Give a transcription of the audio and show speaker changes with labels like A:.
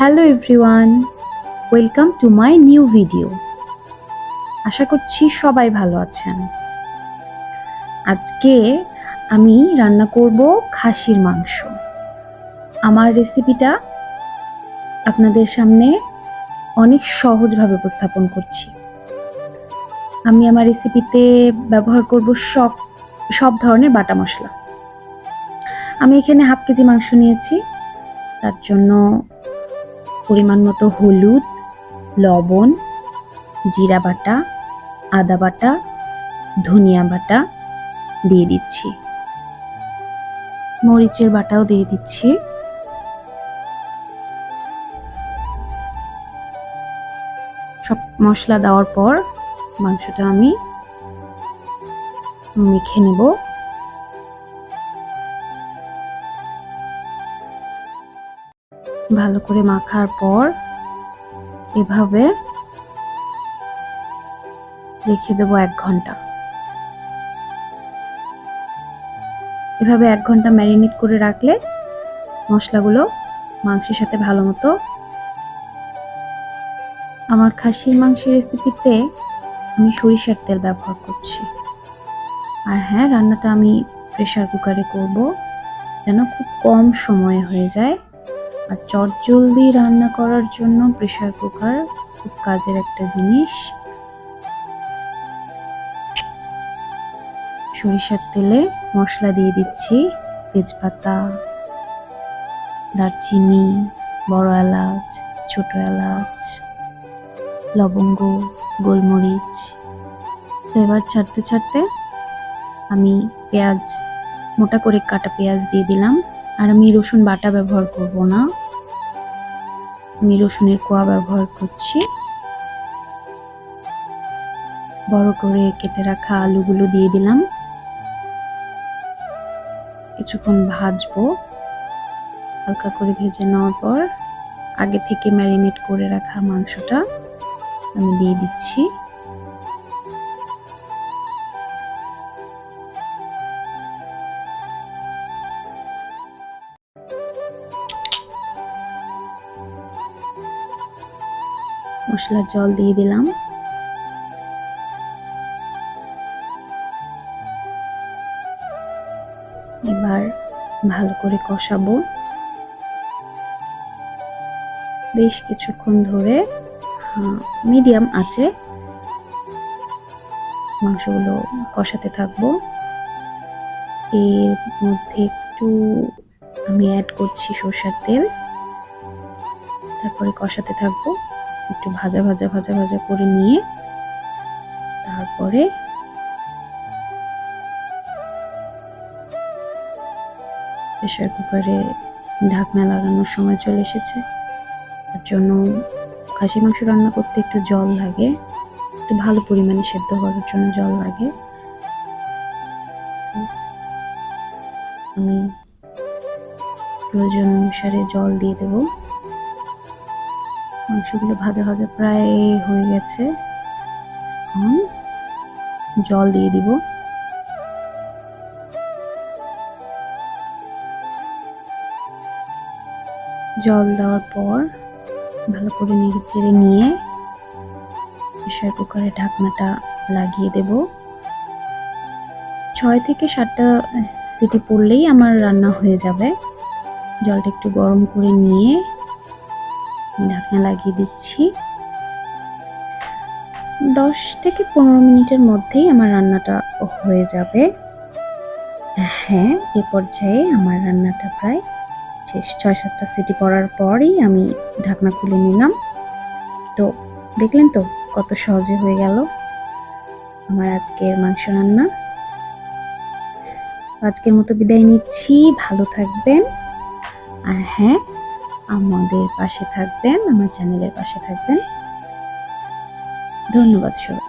A: Hello everyone, welcome to my new video. আশা করছি সবাই ভালো আছেন। আজকে আমি রান্না করব খাসির মাংস। আমার রেসিপিটা আপনাদের সামনে অনেক সহজভাবে উপস্থাপন করছি। আমি আমার রেসিপিতে ব্যবহার করব সব ধরনের বাটা মশলা। আমি এখানে হাফ কেজি মাংস নিয়েছি। তার জন্য পরিমাণ মতো হলুদ, লবণ, জিরা বাটা, আদা বাটা, ধনিয়া বাটা দিয়ে দিচ্ছি, মরিচের বাটাও দিয়ে দিচ্ছি। সব মশলা দেওয়ার পর মাংসটা আমি মেখে নেব। ভালো করে মাখার পর এভাবে রেখে দেব 1 ঘন্টা। এভাবে 1 ঘন্টা ম্যারিনেট করে রাখলে মশলাগুলো মাংসের সাথে ভালো মতো। আমার খাসির মাংসের রেসিপিতে আমি সরিষার তেল ব্যবহার করছি। আর হ্যাঁ, রান্নাটা আমি প্রেসার কুকারে করব, যেন খুব কম সময়ে হয়ে যায়। আর চটজলদি রান্না করার জন্য প্রেসার কুকার খুব কাজের একটা জিনিস। সরিষার তেলে মশলা দিয়ে দিচ্ছি, তেজপাতা, দারচিনি, বড় এলাচ, ছোট এলাচ, লবঙ্গ, গোলমরিচ। ফ্লেভার ছাড়তে ছাড়তে আমি পেঁয়াজ, মোটা করে কাটা পেঁয়াজ দিয়ে দিলাম। আর আমি রসুন বাটা ব্যবহার করব না, আমি রসুনের কোয়া ব্যবহার করছি। বড় করে কেটে রাখা আলুগুলো দিয়ে দিলাম। কিছুক্ষণ ভাজবো। হালকা করে ভেজে নেওয়ার পর আগে থেকে ম্যারিনেট করে রাখা মাংসটা আমি দিয়ে দিচ্ছি। মশলার জল দিয়ে দিলাম। এবার ভালো করে কষাবো বেশ কিছুক্ষণ ধরে। মিডিয়াম আঁচে মাংসগুলো কষাতে থাকবো। এর মধ্যে একটু আমি অ্যাড করছি সরষের তেল। তারপরে কষাতে থাকবো একটু ভাজা ভাজা ভাজা ভাজা করে নিয়ে। তারপরে প্রেসার কুকারে ঢাকনা লাগানোর সময় চলে এসেছে। তার জন্য খাসি মাংস রান্না করতে একটু জল লাগে, একটু ভালো পরিমাণে সেদ্ধ করার জন্য জল লাগে। আমি প্রয়োজন অনুসারে জল দিয়ে দেব। মাংসগুলো ভাজা ভাজা প্রায় হয়ে গেছে, এখন জল দিয়ে দিব। জল দেওয়ার পর ভালো করে নেড়ে চেড়ে নিয়ে প্রেসার কুকারে ঢাকনাটা লাগিয়ে দেব। 6 থেকে 7টা সিটি পড়লেই আমার রান্না হয়ে যাবে। জলটা একটু গরম করে নিয়ে ঢাকনা লাগিয়ে দিচ্ছি। 10 থেকে 15 মিনিটের মধ্যেই আমার রান্নাটা হয়ে যাবে। হ্যাঁ, এ পর্যায়ে আমার রান্নাটা প্রায় শেষ। 6-7টা সিটি পড়ার পরই আমি ঢাকনা খুলে নিলাম। তো দেখলেন তো কত সহজে হয়ে গেল আমার আজকের মাংস রান্না। আজকের মতো বিদায় নিচ্ছি। ভালো থাকবেন। আর হ্যাঁ, আমাদের পাশে থাকবেন, আমার চ্যানেলের পাশে থাকবেন। ধন্যবাদ সবাই।